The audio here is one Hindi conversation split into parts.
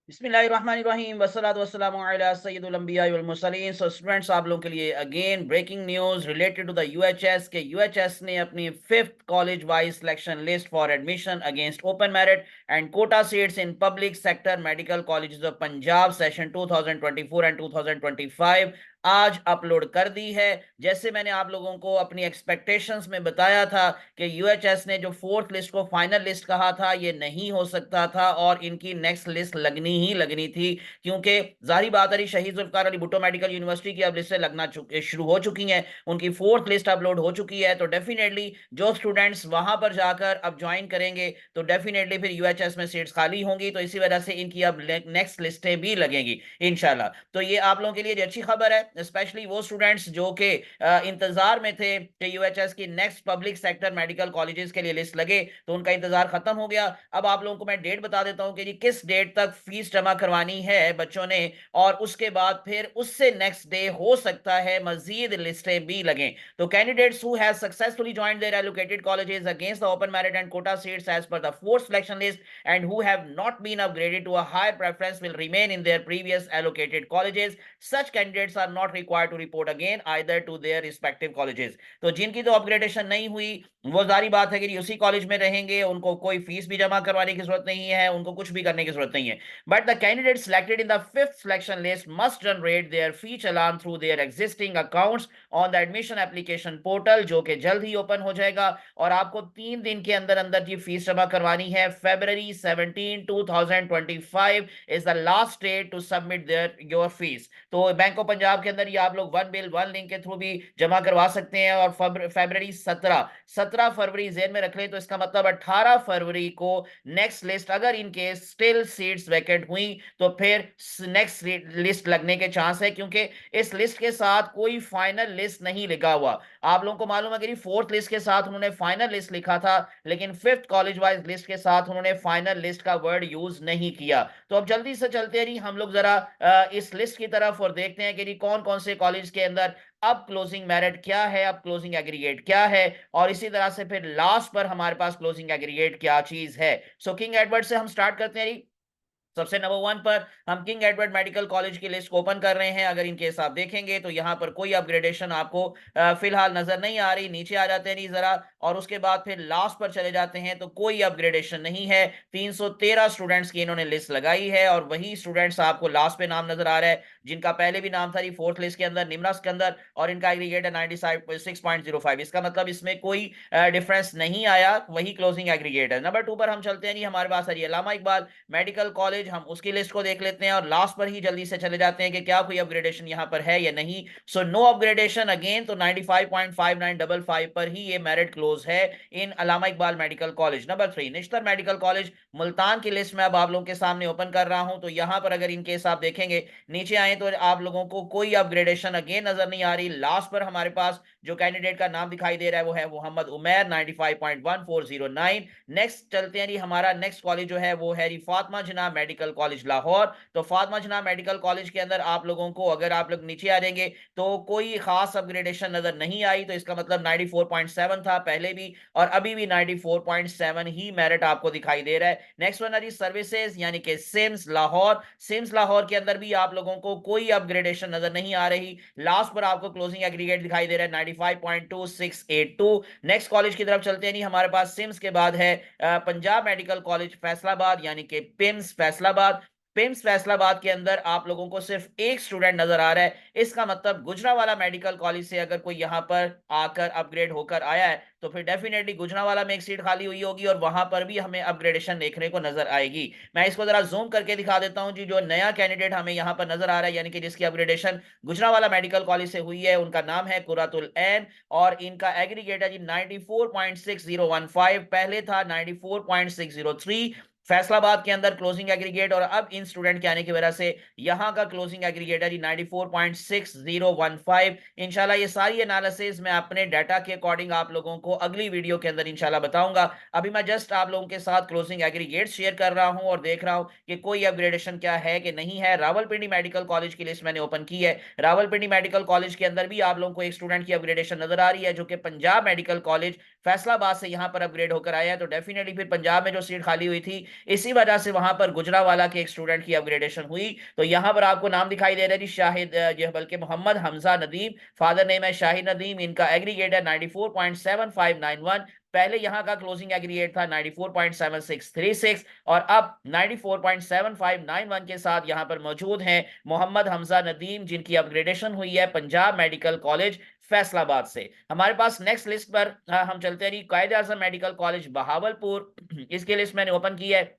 बिस्मिल्लाहिर्रहमानिर्रहीम वस्सलातु वस्सलामु अला सय्यिदुल अंबिया वल मुरसलीन। सो स्टूडेंट्स, आप लोगों के लिए again breaking news related to the UHS के यूएचएस ने अपनी fifth college wise selection list for admission against open merit and quota seats in public sector medical colleges of Punjab session 2024 and 2025 आज अपलोड कर दी है। जैसे मैंने आप लोगों को अपनी एक्सपेक्टेशंस में बताया था कि यूएचएस ने जो फोर्थ लिस्ट को फाइनल लिस्ट कहा था, ये नहीं हो सकता था और इनकी नेक्स्ट लिस्ट लगनी ही लगनी थी, क्योंकि जाहिर बात है शहीद जुल्फकार अली भुट्टो मेडिकल यूनिवर्सिटी की अब लिस्टें लगना शुरू हो चुकी हैं, उनकी फोर्थ लिस्ट अपलोड हो चुकी है। तो डेफिनेटली जो स्टूडेंट्स वहां पर जाकर अब ज्वाइन करेंगे तो डेफिनेटली फिर यूएचएस में सीट्स खाली होंगी, तो इसी वजह से इनकी अब नेक्स्ट लिस्टें भी लगेंगी इंशाल्लाह। तो ये आप लोगों के लिए अच्छी खबर है, स्पेशली वो स्टूडेंट्स जो कि इंतजार में थे कि यूएचएस की next public sector medical colleges के लिए लिस्ट लगे, तो उनका इंतजार खत्म हो गया। अब आप लोगों को मैं डेट बता देता हूं कि जी किस डेट तक फीस जमा करवानी है बच्चों ने, और उसके बाद फिर उससे नेक्स्ट डे हो सकता है मजीद लिस्टें भी लगें। तो candidates who have successfully joined their allocated colleges against the open merit and quota seats as per the fourth selection list and who have not been upgraded to a higher preference will remain in their previous allocated colleges. Such candidates are not required to report again either to their respective colleges. तो जिनकी तो अपग्रेडेशन नहीं हुई वो जारी बात है कि उसी कॉलेज में रहेंगे, उनको कोई फीस भी जमा करवाने की जरूरत नहीं है, उनको कुछ भी करने की जरूरत नहीं है। But the candidate selected in the fifth selection list must generate there fee challan through their existing accounts on the admission application portal, जो कि जल्द ही ओपन हो जाएगा और आपको 3 दिन के अंदर अंदर की फीस जमा करवानी है। February 17, 2025 is the last date to submit their your fees. तो बैंक ऑफ पंजाब के अंदर ये आप लोग वन बिल वन लिंक के थ्रू भी जमा करवा सकते हैं, और फरवरी 17 फरवरी जेन में रख लें, तो इसका मतलब 18 फरवरी को नेक्स्ट लिस्ट अगर इनके स्टिल सीट्स वैकेंट हुई तो फिर नेक्स्ट लिस्ट लगने के चांस है, क्योंकि इस लिस्ट के साथ कोई फाइनल लिस्ट नहीं लिखा हुआ। आप लोगों को मालूम है कि फोर्थ लिस्ट के साथ उन्होंने फाइनल लिस्ट लिखा था, लेकिन फिफ्थ कॉलेज वाइज लिस्ट के साथ उन्होंने फाइनल लिस्ट का वर्ड यूज नहीं किया। तो अब जल्दी से चलते रही हम लोग जरा इस लिस्ट की तरफ और देखते हैं कि जी कौन कौन से कॉलेज के अंदर अब क्लोजिंग मेरिट क्या है, अब क्लोजिंग एग्रीगेट क्या है, और इसी तरह से फिर लास्ट पर हमारे पास क्लोजिंग एग्रीगेट क्या चीज है। सो किंग एडवर्ड से हम स्टार्ट करते हैं। सबसे नंबर 1 पर हम किंग एडवर्ड मेडिकल कॉलेज की लिस्ट ओपन कर रहे हैं। अगर इनके आप देखेंगे तो यहाँ पर कोई अपग्रेडेशन आपको फिलहाल नजर नहीं आ रही। नीचे आ जाते हैं नहीं जरा, और उसके बाद फिर लास्ट पर चले जाते हैं तो कोई अपग्रेडेशन नहीं है। 313 स्टूडेंट्स की इन्होंने लिस्ट लगाई है, और वही स्टूडेंट्स आपको लास्ट पे नाम नजर आ रहा है जिनका पहले भी नाम था फोर्थ लिस्ट के अंदर निम्रस के अंदर, और इनका एग्रीगेट है 96.05। इसका मतलब इसमें कोई डिफरेंस नहीं आया, वही क्लोजिंग एग्रीगेट है। नंबर 2 पर हम चलते हैं नहीं, हमारे पास है अल्लामा इकबाल मेडिकल कॉलेज। हम उसकी लिस्ट को देख लेते हैं और लास्ट पर ही जल्दी से चले जाते हैं कि क्या कोई अपग्रेडेशन यहां पर है या नहीं। सो नो अपग्रेडेशन अगेन, तो 95.5955 पर ही ये मेरिट क्लोज है in Allama Iqbal medical college. Number 3 Nishtar medical college Multan की लिस्ट में अब आप लोगों के सामने ओपन कर रहा हूं, तो यहां पर अगर इनके आप देखेंगे नीचे आए तो आप लोगों को कोई अपग्रेडेशन अगेन नजर नहीं आ रही। लास्ट पर हमारे पास जो कैंडिडेट का नाम दिखाई दे रहा है वो है मोहम्मद उमैर 95.1409। नेक्स्ट चलते हैं जी, हमारा नेक्स्ट कॉलेज जो है वो है फातिमा जिन्ना मेडिकल कॉलेज लाहौर। तो फातिमा जिन्ना मेडिकल कॉलेज के अंदर आप लोगों को अगर आप लोग नीचे आ जाएंगे तो कोई खास अपग्रेडेशन नजर नहीं आई, तो इसका मतलब 94.7 था पहले भी और अभी भी 94.7 ही मेरिट आपको दिखाई दे रहा है। नेक्स्ट वन है सर्विसेज यानी कि सिम्स लाहौर। सिम्स लाहौर के अंदर भी आप लोगों को कोई अपग्रेडेशन नजर नहीं आ रही। लास्ट पर आपको क्लोजिंग एग्रीगेट दिखाई दे रहा है 95.2682। नेक्स्ट कॉलेज की तरफ चलते हैं नहीं, हमारे पास सिम्स के बाद है पंजाब मेडिकल कॉलेज फैसलाबाद यानी कि पिम्स फैसलाबाद। पिम्स फैसलाबाद के अंदर आप लोगों को सिर्फ एक स्टूडेंट नजर आ रहा है। इसका मतलब गुजरावाला मेडिकल कॉलेज से अगर कोई यहां पर आकर अपग्रेड होकर आया है तो फिर डेफिनेटली गुजरावाला में एक सीट खाली हुई होगी और वहां पर भी हमें अपग्रेडेशन देखने को नजर आएगी। मैं इसको जरा जूम करके दिखा देता हूं जी। जो नया कैंडिडेट हमें यहां पर नजर आ रहा है यानी कि जिसकी अपग्रेडेशन गुजरावाला मेडिकल कॉलेज से हुई है, उनका नाम है कुरातुल ऐन और इनका एग्रीगेट है जी 94.6015। पहले था 94.603। फैसलाबाद के अंदर क्लोजिंग एग्रीगेट, और अब इन स्टूडेंट के आने की वजह से यहां का क्लोजिंग एग्रीगेट है जी 94.6015। इंशाल्लाह ये सारी एनालिसिस मैं अपने डाटा के अकॉर्डिंग आप लोगों को अगली वीडियो के अंदर इंशाल्लाह बताऊंगा। अभी मैं जस्ट आप लोगों के साथ क्लोजिंग एग्रीगेट शेयर कर रहा हूं और देख रहा हूं कि कोई अपग्रेडेशन क्या है कि नहीं है। रावलपिंडी मेडिकल कॉलेज की लिस्ट मैंने ओपन की है। रावलपिंडी मेडिकल कॉलेज के अंदर भी आप लोगों को एक स्टूडेंट की अपग्रेडेशन नजर आ रही है जो कि पंजाब मेडिकल कॉलेज फैसलाबाद से यहां पर अपग्रेड होकर आया है। तो डेफिनेटली फिर पंजाब में जो सीट खाली हुई थी इसी वजह से वहां पर गुजरावाला के एक स्टूडेंट की अपग्रेडेशन हुई। तो यहाँ पर आपको नाम दिखाई दे रहा है जी शाहिद, यह बल्कि मोहम्मद हमजा नदीम, फादर नेम है शाहिद नदीम, इनका एग्रीगेट है 94.7591। पहले यहां का क्लोजिंग एग्रीगेट था 94.7636 और अब 94.7591 के साथ यहां पर मौजूद हैं मोहम्मद हमजा नदीम, जिनकी अपग्रेडेशन हुई है पंजाब मेडिकल कॉलेज फैसलाबाद से। हमारे पास नेक्स्ट लिस्ट पर हम चलते हैं, कायदे आजम मेडिकल कॉलेज बहावलपुर। इसकी लिस्ट मैंने ओपन की है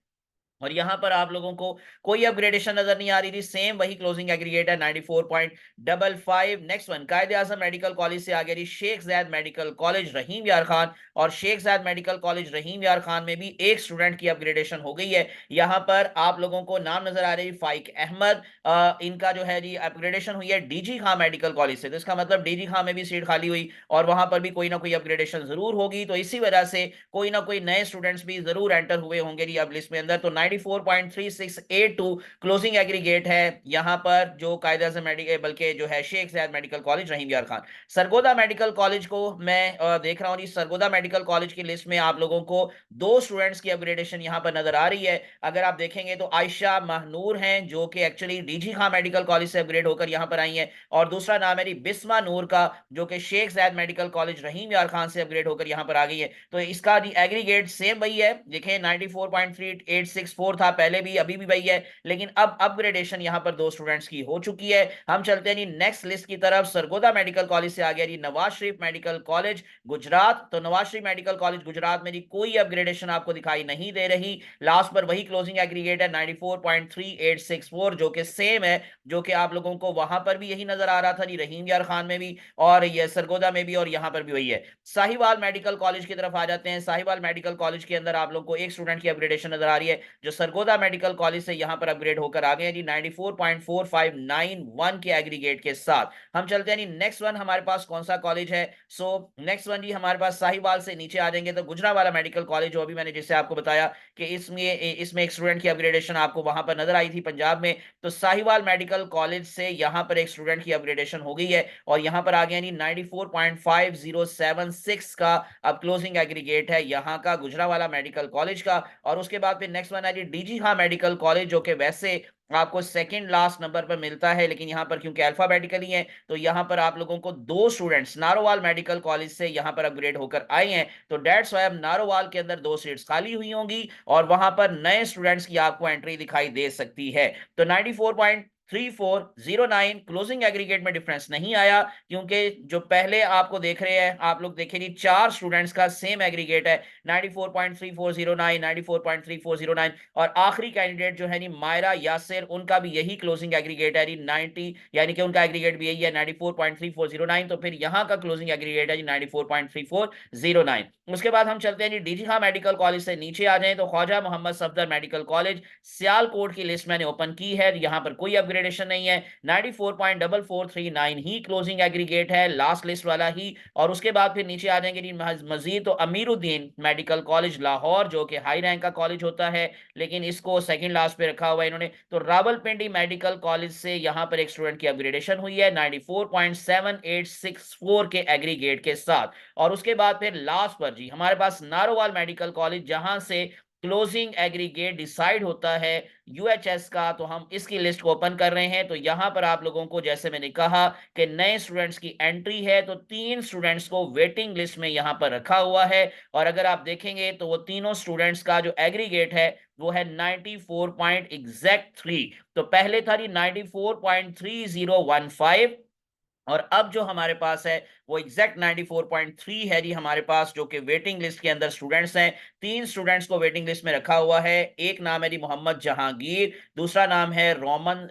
और यहां पर आप लोगों को कोई अपग्रेडेशन नजर नहीं आ रही थी, सेम वही क्लोजिंग एग्रीगेट है 94.55। नेक्स्ट वन कायदे आजम मेडिकल कॉलेज से आ गया शेख जायद मेडिकल कॉलेज रहीम यार खान, और शेख जायद मेडिकल कॉलेज रहीम यार खान में भी एक स्टूडेंट की अपग्रेडेशन हो गई है। यहां पर आप लोगों को नाम नजर आ रही है फाइक अहमद, इनका जो है जी अपग्रेडेशन हुई है डीजी खां मेडिकल कॉलेज से। तो इसका मतलब डीजी खां में भी सीट खाली हुई और वहां पर भी कोई ना कोई अपग्रेडेशन जरूर होगी, तो इसी वजह से कोई ना कोई नए स्टूडेंट्स भी जरूर एंटर हुए होंगे जी अब लिस्ट में अंदर। तो 94.3682 क्लोजिंग एग्रीगेट है यहां पर जो कायदे आज़म मेडिकल, बल्कि जो है शेख ज़ायद मेडिकल कॉलेज रहीम यार खान। सरगोदा मेडिकल कॉलेज को मैं देख रहा हूं जी, सरगोदा मेडिकल कॉलेज की लिस्ट में आप लोगों को दो स्टूडेंट्स की अपग्रेडेशन यहां पर नजर आ रही है। अगर आप देखेंगे तो आयशा महनूर हैं जो कि एक्चुअली डीजी खां मेडिकल कॉलेज से अपग्रेड होकर यहां पर आई हैं, और दूसरा नाम है बिस्मा नूर का जो कि शेख ज़ायद मेडिकल कॉलेज रहीम यार खान से अपग्रेड होकर यहां पर आ गई है। तो इसका एग्रीगेट सेम वही है, देखें 94.3864 था पहले भी, अभी भी वही है, लेकिन अब अपग्रेडेशन यहां पर दो स्टूडेंट्स की हो चुकी है। हम चलते हैं नेक्स्ट लिस्ट की तरफ। सरगोदा मेडिकल कॉलेज से आ गया जी नवाज शरीफ मेडिकल कॉलेज गुजरात। तो नवाज शरीफ मेडिकल कॉलेज गुजरात में जी कोई अपग्रेडेशन आपको दिखाई नहीं दे रही, लास्ट पर वही क्लोजिंग एग्रीगेट है 94.3864 जो कि सेम है जो कि आप लोगों को वहां पर भी यही नजर आ रहा था जी रहीम यार खान में भी और ये सरगोदा में भी, और यहां पर भी वही है। साहिवाल मेडिकल कॉलेज की तरफ आ जाते हैं। साहिवाल मेडिकल कॉलेज के अंदर आप लोगों को एक स्टूडेंट की अपग्रेडेशन नजर आ रही है जो सरगोदा मेडिकल कॉलेज से यहां पर अपग्रेड होकर आ गए हैं जी 94.4591 के एग्रीगेट के साथ। हम चलते हैं जी नेक्स्ट वन, हमारे पास कौन सा कॉलेज है। सो नेक्स्ट वन जी हमारे पास साहिवाल से नीचे आ जाएंगे तो गुजरावाला मेडिकल कॉलेज, जो अभी मैंने जिससे आपको बताया कि इसमें एक स्टूडेंट की अपग्रेडेशन आपको वहां पर नजर आई थी पंजाब में। तो साहिवाल मेडिकल कॉलेज से यहां पर एक स्टूडेंट की अपग्रेडेशन हो गई है और यहां पर आ गया जी 94.5076 का अब क्लोजिंग एग्रीगेट है यहां का गुजरावाला मेडिकल कॉलेज का। और उसके बाद फिर नेक्स्ट वन है जी डीजी खां मेडिकल कॉलेज जो कि वैसे आपको सेकंड लास्ट नंबर पर मिलता है, लेकिन यहां पर क्योंकि अल्फाबेटिकली है तो यहां पर आप लोगों को दो स्टूडेंट्स नारोवाल मेडिकल कॉलेज से यहां पर अपग्रेड होकर आए हैं। तो डेट्स वाई अब नारोवाल के अंदर दो सीट्स खाली हुई होंगी और वहां पर नए स्टूडेंट्स की आपको एंट्री दिखाई दे सकती है। तो 94.3409 क्लोजिंग एग्रीगेट में डिफरेंस नहीं आया, क्योंकि जो पहले आपको देख रहे हैं आप लोग देखें जी चार स्टूडेंट्स का सेम एग्रीगेट है 94.3409, 94.3409, और आखिरी कैंडिडेट जो है नी मायरा यासिर, उनका भी यही क्लोजिंग एग्रीगेट है 90, यानी कि उनका एग्रीगेट भी यही है 94.3409। तो फिर यहां का क्लोजिंग एग्रीगेट है 94.3409। उसके बाद हम चलते हैं जी डीजी खां मेडिकल कॉलेज से नीचे आ जाएं तो ख्वाजा मोहम्मद सफदर मेडिकल कॉलेज सियालकोट की लिस्ट मैंने ओपन की है, यहां पर कोई अपग्रेडेशन नहीं है, 94.4439 ही क्लोजिंग एग्रीगेट है, लास्ट लिस्ट वाला ही। और उसके बाद फिर नीचे आ जाएंगे जी मजीद तो अमीरुद्दीन मेडिकल कॉलेज लाहौर जो कि हाई रैंक का कॉलेज होता है, लेकिन इसको सेकंड लास्ट पे रखा हुआ है इन्होंने। तो रावलपिंडी मेडिकल कॉलेज से यहां पर एक स्टूडेंट की अपग्रेडेशन हुई है 94.7864 के एग्रीगेट के साथ। और उसके बाद फिर लास्ट पर जी हमारे पास नारोवाल मेडिकल कॉलेज, जहां से क्लोजिंग एग्रीगेट डिसाइड होता है यूएचएस का। तो हम इसकी लिस्ट को ओपन कर रहे हैं, तो यहां पर आप लोगों को जैसे मैंने कहा कि नए स्टूडेंट्स की एंट्री है, तो तीन स्टूडेंट्स को वेटिंग लिस्ट में यहां पर रखा हुआ है। और अगर आप देखेंगे तो वो तीनों स्टूडेंट्स का जो एग्रीगेट है वो है 94 पॉइंट एग्जैक्ट 3। तो पहले था 94.3015 और अब जो हमारे पास है वो एग्जैक्ट 94.3 है जी हमारे पास, जो कि वेटिंग लिस्ट के अंदर स्टूडेंट्स हैं। तीन स्टूडेंट्स को वेटिंग लिस्ट में रखा हुआ है, एक नाम है जी मोहम्मद जहांगीर, दूसरा नाम है रोमन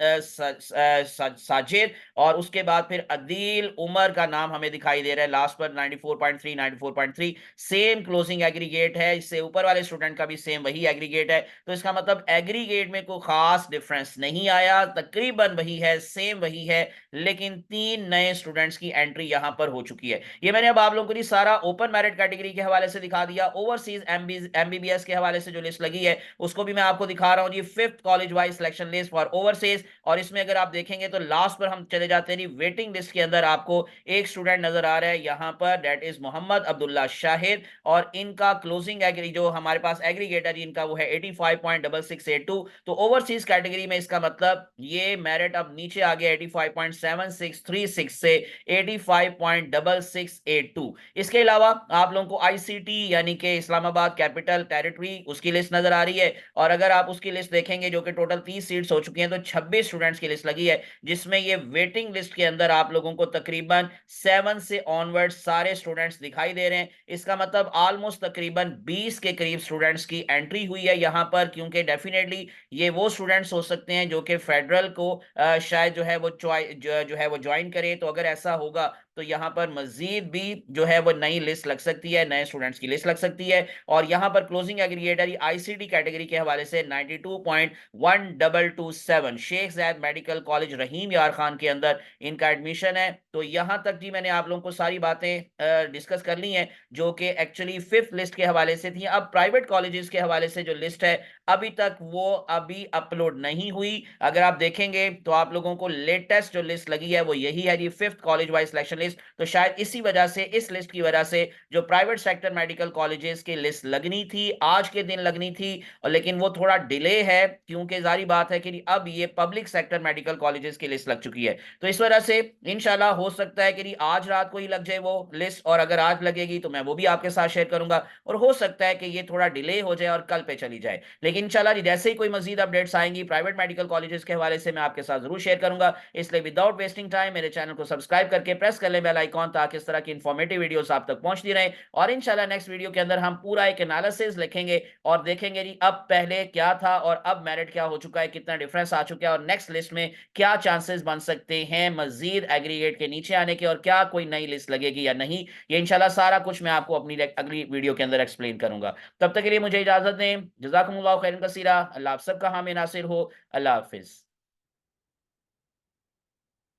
साजिद, और उसके बाद फिर अदील उमर का नाम हमें दिखाई दे रहा है लास्ट पर 94.3 94.3। सेम क्लोजिंग एग्रीगेट है, इससे ऊपर वाले स्टूडेंट का भी सेम वही एग्रीगेट है। तो इसका मतलब एग्रीगेट में कोई खास डिफरेंस नहीं आया, तकरीबन वही है, सेम वही है, लेकिन तीन नए स्टूडेंट्स की एंट्री यहां पर हो चुकी है। ये मैंने अब आप लोगों को सारा ओपन मेरिट कैटेगरी के हवाले से दिखा दिया। ओवरसीज एमबीबीएस के हवाले से जो लिस्ट लगी है उसको भी मैं आपको दिखा रहा हूं जी, 5th college wise selection list for overseas. और इसमें अगर आप देखेंगे तो लास्ट पर हम चले जाते हैं जी, वेटिंग लिस्ट के अंदर आपको एक स्टूडेंट नजर आ रहा है यहां पर, दैट इज मोहम्मद अब्दुल्ला शाहिद, और इनका क्लोजिंग एग्री जो हमारे पास एग्रीगेटर इनका वो है 85.6682। तो ओवरसीज कैटेगरी में इसका मतलब ये मेरिट अब नीचे आ गया 85.7636 से 85.6682। इसके अलावा आप लोगों को आईसीटी यानी कि इस्लामाबाद कैपिटल टेरिटरी उसकी लिस्ट नजर आ रही है, और अगर आप उसकी लिस्ट देखेंगे जो कि टोटल 30 सीट्स हो चुकी हैं तो 26 स्टूडेंट्स की लिस्ट लगी है, जिसमें ये वेटिंग लिस्ट के अंदर आप लोगों को तकरीबन 7 से ऑनवर्ड सारे स्टूडेंट्स दिखाई दे रहे हैं। इसका मतलब ऑलमोस्ट तकरीबन 20 के करीब स्टूडेंट्स की एंट्री हुई है यहां पर, क्योंकि डेफिनेटली ये वो स्टूडेंट्स हो सकते हैं जो कि फेडरल को शायद जो है वो जो है वो ज्वाइन करे। तो अगर ऐसा होगा तो यहां पर मजीद भी जो है वो नई लिस्ट लग सकती है, नए स्टूडेंट्स की लिस्ट लग सकती है। और यहां पर क्लोजिंग एग्रीगेटर आईसीटी कैटेगरी के हवाले से 92.1227 शेख जायद मेडिकल कॉलेज रहीम यार खान के अंदर इनका एडमिशन है। तो यहां तक जी मैंने आप लोगों को सारी बातें डिस्कस कर ली हैं जो कि एक्चुअली 5th लिस्ट के हवाले से थी। अब प्राइवेट कॉलेजेस के हवाले से जो लिस्ट है अभी तक वो अभी अपलोड नहीं हुई। अगर आप देखेंगे तो आप लोगों को लेटेस्ट जो लिस्ट लगी है वो यही है जी, 5th college wise selection list. तो शायद इसी वजह से, इस लिस्ट की वजह से जो प्राइवेट सेक्टर मेडिकल कॉलेजेस की लिस्ट लगनी थी आज के दिन लगनी थी, और लेकिन वो थोड़ा डिले है क्योंकि जारी बात है कि अब ये पब्लिक सेक्टर मेडिकल कॉलेजेस की लिस्ट लग चुकी है। तो इस वजह से इंशाल्लाह हो सकता है कि आज रात को ही लग जाए वो लिस्ट, और अगर आज लगेगी तो मैं वो भी आपके साथ शेयर करूंगा, और हो सकता है कि ये थोड़ा डिले हो जाए और कल पे चली जाए। लेकिन इंशाल्लाह जैसे ही कोई मजीद अपडेट्स आएंगी प्राइवेट मेडिकल कॉलेजेस के हवाले से मैं आपके साथ जरूर शेयर करूंगा। इसलिए विदाउट वेस्टिंग टाइम मेरे चैनल को सब्सक्राइब करके प्रेस कर लें बेल आइकॉन, ताकि इस तरह की इंफॉर्मेटिव वीडियोस आप तक पहुंचती रहे। और इंशाल्लाह नेक्स्ट वीडियो के अंदर हम पूरा एक एनालिसिस लिखेंगे और देखेंगे जी अब पहले क्या था और अब मेरिट क्या हो चुका है, कितना डिफरेंस आ चुका है, और नेक्स्ट लिस्ट में क्या चांसेस बन सकते हैं मजीद एग्रीगेट के नीचे आने के, और क्या कोई नई लिस्ट लगेगी या नहीं। ये इंशाल्लाह सारा कुछ मैं आपको अपनी अगली वीडियो के अंदर एक्सप्लेन करूंगा। तब तक के लिए मुझे इजाजत दें। जज़ाकुमुल्लाह खैरन कसीरा। अल्लाह आप सबका हामी नासिर हो। अल्लाह हाफिज।